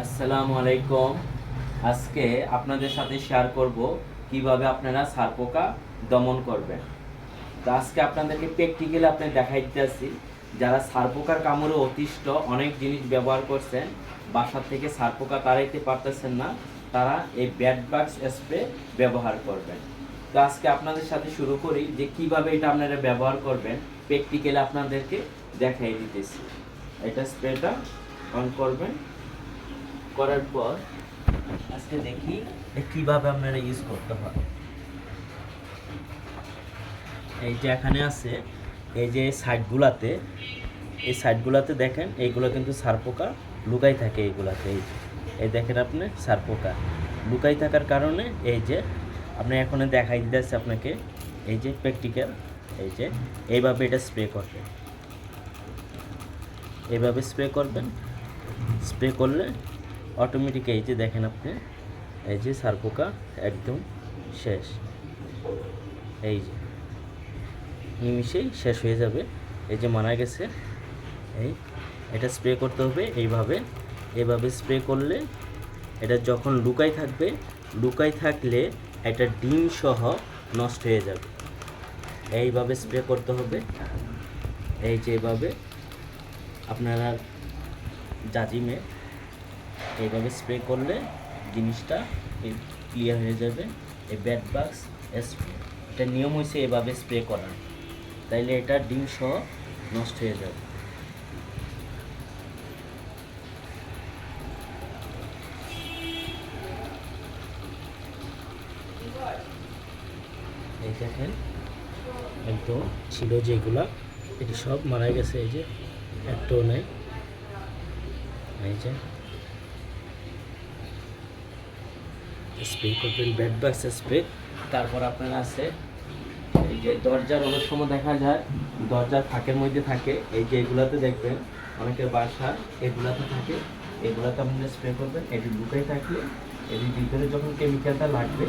আসসালামু আলাইকুম। আজকে আপনাদের সাথে শেয়ার করব কিভাবে আপনারা ছারপোকা দমন করবেন। তো আজকে আপনাদেরকে প্র্যাকটিক্যালি দেখাই দিতেছি, যারা ছারপোকার কামড়ে অতিষ্ঠ, অনেক জিনিস ব্যবহার করছেন, বাসা থেকে ছারপোকা তাড়াইতে পারতেছেন না, তারা এই ব্যাট বাক্স স্প্রে ব্যবহার করবেন। তো আজকে আপনাদের সাথে শুরু করি যে কিভাবে এটা আপনারা ব্যবহার করবেন, প্র্যাকটিক্যালি আপনাদেরকে দেখাই দিতেছি। এটা স্প্রেটা অন করবেন, করার পর আজকে দেখি কিভাবে আপনারা ইউজ করতে হয়। এই যে এখানে আছে, এই যে সাইডগুলাতে, এই সাইডগুলাতে দেখেন, এইগুলো কিন্তু ছারপোকা লুকাই থাকে এইগুলাতে। এই দেখেন আপনি ছারপোকা লুকাই থাকার কারণে এই যে আপনি এখন দেখাই দিতেছে আপনাকে, এই যে প্র্যাকটিক্যাল, এই যে এইভাবে এটা স্প্রে করবেন, এইভাবে স্প্রে করবেন। স্প্রে করলে অটোমেটিক এই যে দেখেন আপনি, এই যে ছারপোকা একদম শেষ, এই যে নিমিষেই শেষ হয়ে যাবে। এই যে মারা গেছে। এটা স্প্রে করতে হবে এইভাবে। এইভাবে স্প্রে করলে এটা যখন লুকাই থাকলে একটা ডিম সহ নষ্ট হয়ে যাবে। এইভাবে স্প্রে করতে হবে। এই যে এইভাবে আপনারা জাজিমে এইভাবে স্প্রে করলে জিনিসটা ক্লিয়ার হয়ে যাবে। এই ব্যাট বাক্স স্প্রে, এটা নিয়ম হয়েছে এভাবে স্প্রে করার, তাইলে এটা ডিম সহ নষ্ট হয়ে যাবে। এই দেখেন একদম ছিল যেগুলা, এটি সব মারা গেছে। এই যে একটাও নেই। এই যে স্প্রে করবেন ব্যাট বাক্স স্প্রে। তারপর আপনার আছে এই যে দরজার, অনেক সময় দেখা যায় দরজার ফাঁকের মধ্যে থাকে, এই যে এগুলাতে দেখবেন অনেকের বাসা এগুলাতে থাকে, এগুলাতে আপনারা স্প্রে করবেন। এটি লুকাই থাকলে এটির ভিতরে যখন কেমিক্যালটা লাগবে